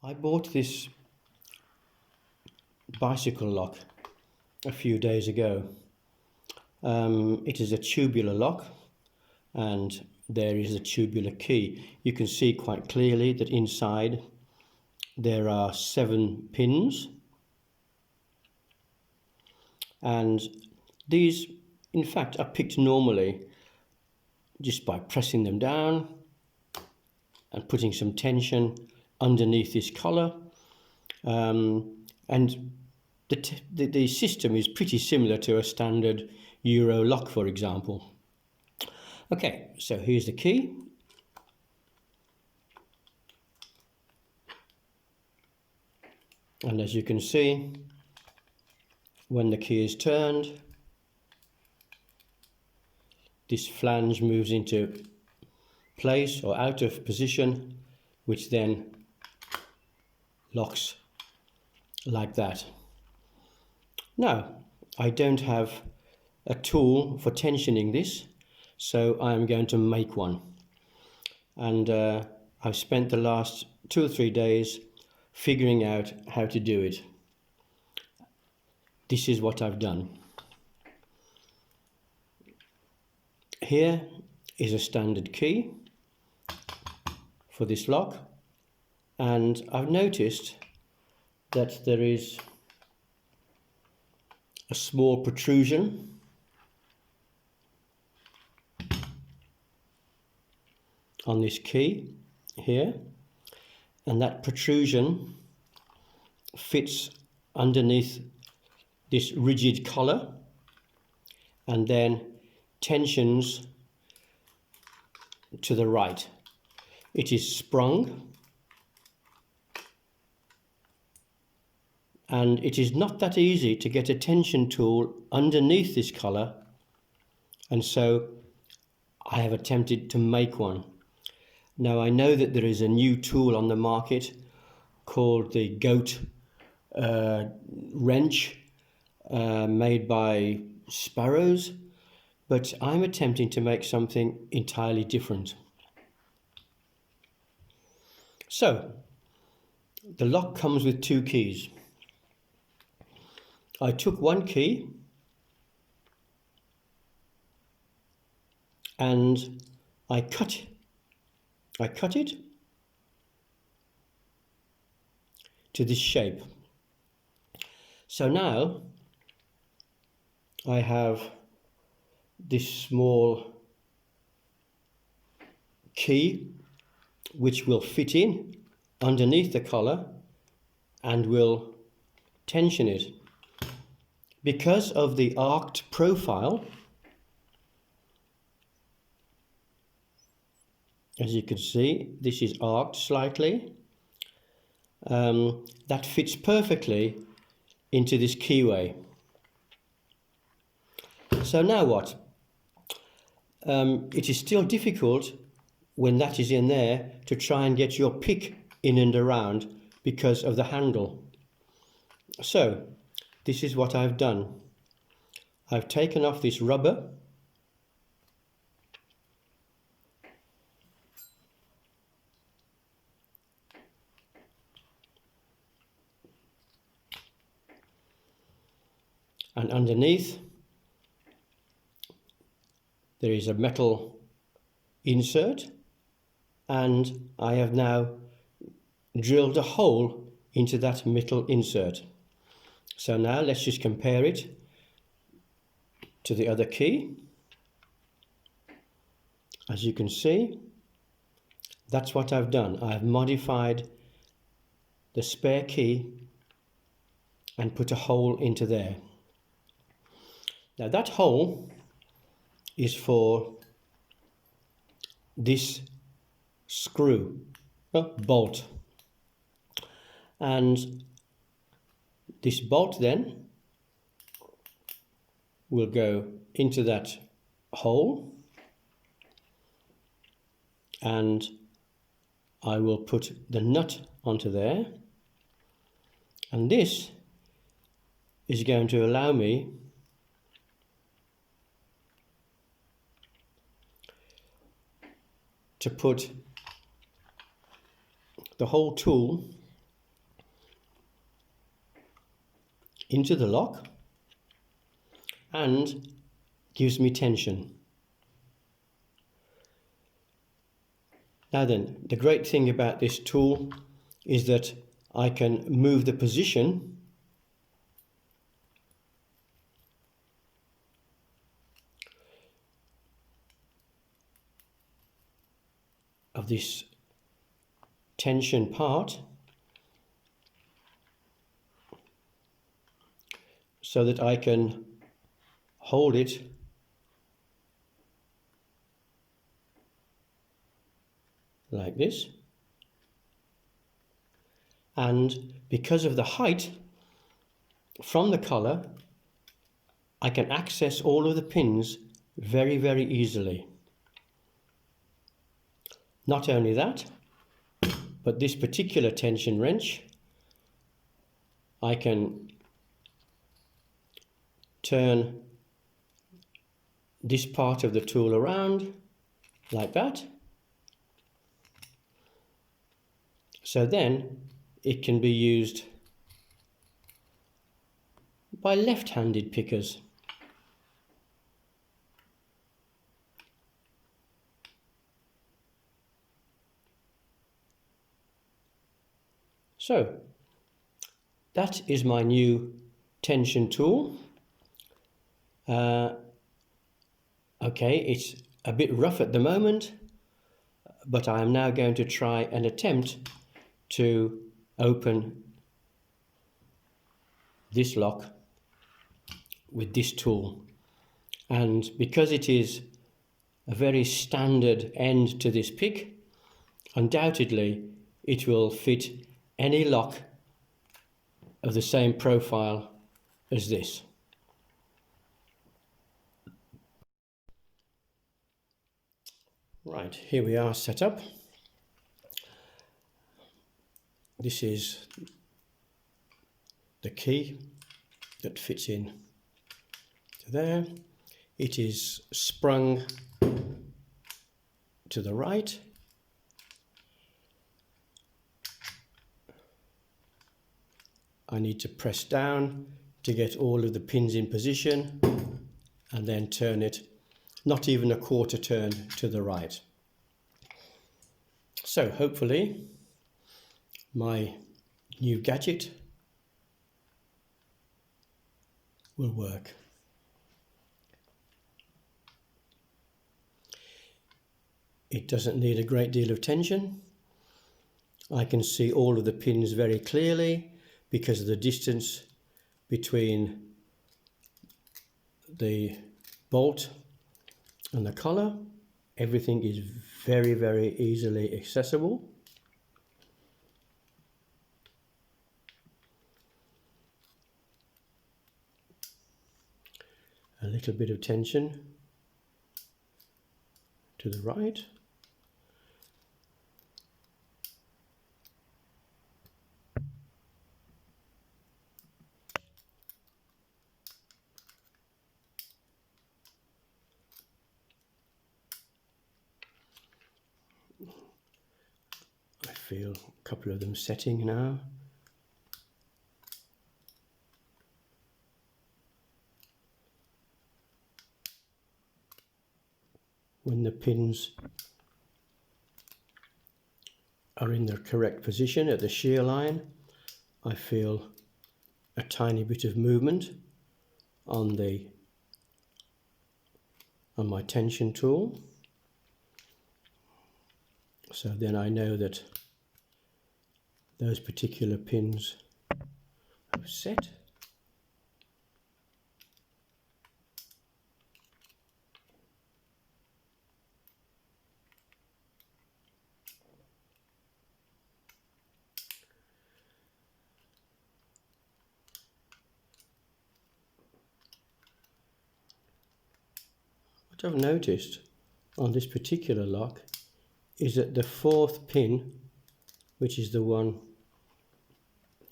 I bought this bicycle lock a few days ago. It is a tubular lock and there is a tubular key. You can see quite clearly that inside there are 7 pins, and these in fact are picked normally just by pressing them down and putting some tension underneath this collar, and the system is pretty similar to a standard Euro lock, for example. Okay, so here's the key. And as you can see, when the key is turned, this flange moves into place or out of position, which then locks like that. Now, I don't have a tool for tensioning this, so I'm going to make one. And I've spent the last 2 or 3 days figuring out how to do it. This is what I've done. Here is a standard key for this lock, and I've noticed that there is a small protrusion on this key here, and that protrusion fits underneath this rigid collar and then tensions to the right. It is sprung, and it is not that easy to get a tension tool underneath this collar, and so I have attempted to make one. Now, I know that there is a new tool on the market called the goat wrench made by Sparrows, but I'm attempting to make something entirely different. So, the lock comes with 2 keys. I took one key and I cut it to this shape. So now I have this small key which will fit in underneath the collar and will tension it. Because of the arced profile, as you can see, this is arced slightly. That fits perfectly into this keyway. So now what? It is still difficult when that is in there to try and get your pick in and around because of the handle. So this is what I've done. I've taken off this rubber and underneath there is a metal insert, and I have now drilled a hole into that metal insert. So now let's just compare it to the other key. As you can see, that's what I've done. I've modified the spare key and put a hole into there. Now that hole is for this screw, bolt, and this bolt then will go into that hole, and I will put the nut onto there, and this is going to allow me to put the whole tool into the lock and gives me tension. Now then, the great thing about this tool is that I can move the position of this tension part so that I can hold it like this, and because of the height from the collar I can access all of the pins very, very easily. Not only that, but this particular tension wrench, I can turn this part of the tool around like that. So then it can be used by left-handed pickers. So that is my new tension tool. Okay, it's a bit rough at the moment, but I am now going to try and attempt to open this lock with this tool. And because it is a very standard end to this pick, undoubtedly it will fit any lock of the same profile as this. Right, here we are set up. This is the key that fits in to there. It is sprung to the right. I need to press down to get all of the pins in position and then turn it not even a quarter turn to the right. So hopefully my new gadget will work. It doesn't need a great deal of tension. I can see all of the pins very clearly because of the distance between the bolt and the collar. Everything is very, very easily accessible. A little bit of tension to the right. I feel a couple of them setting now. When the pins are in the correct position at the shear line, I feel a tiny bit of movement on my tension tool. So then I know that those particular pins have set. What I've noticed on this particular lock is that the fourth pin, which is the one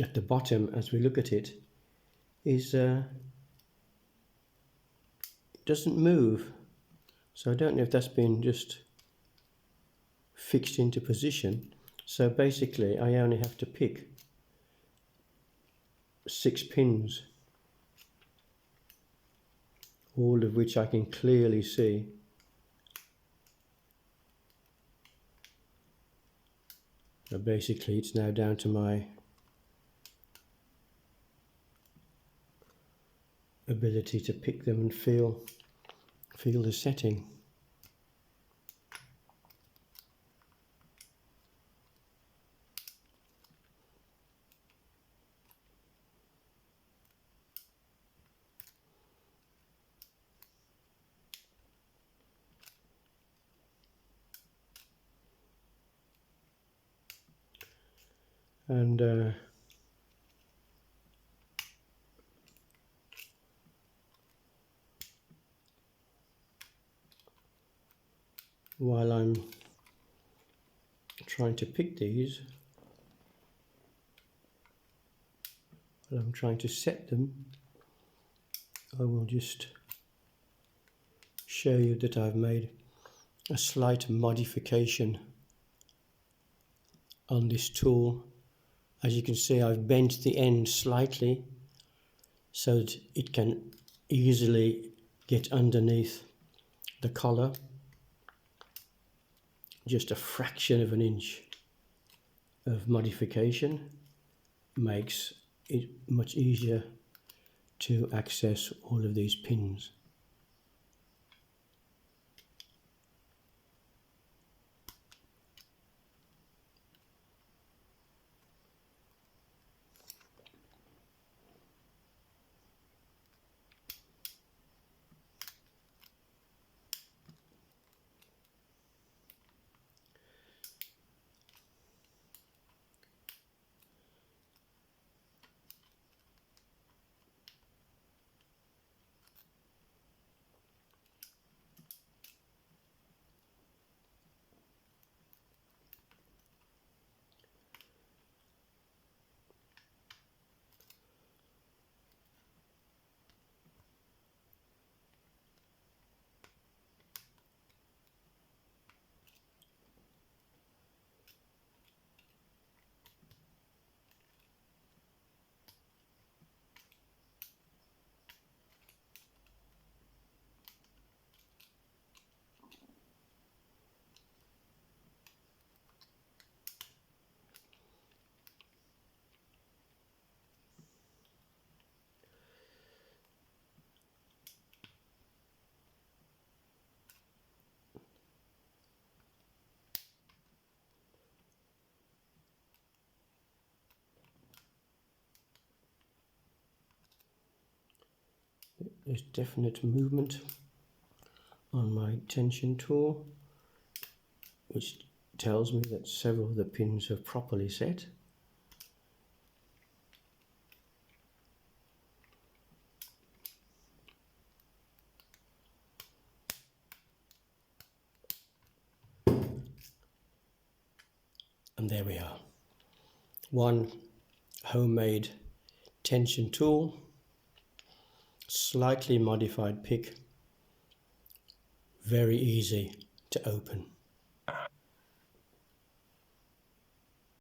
at the bottom as we look at it, is doesn't move. So I don't know if that's been just fixed into position. So basically I only have to pick 6 pins all of which I can clearly see. So basically it's now down to my ability to pick them and feel the setting. And while I'm trying to pick these, while I'm trying to set them, I will just show you that I've made a slight modification on this tool. As you can see, I've bent the end slightly so that it can easily get underneath the collar. Just a fraction of an inch of modification makes it much easier to access all of these pins. There's definite movement on my tension tool, which tells me that several of the pins are properly set. And there we are. One homemade tension tool, slightly modified pick, very easy to open.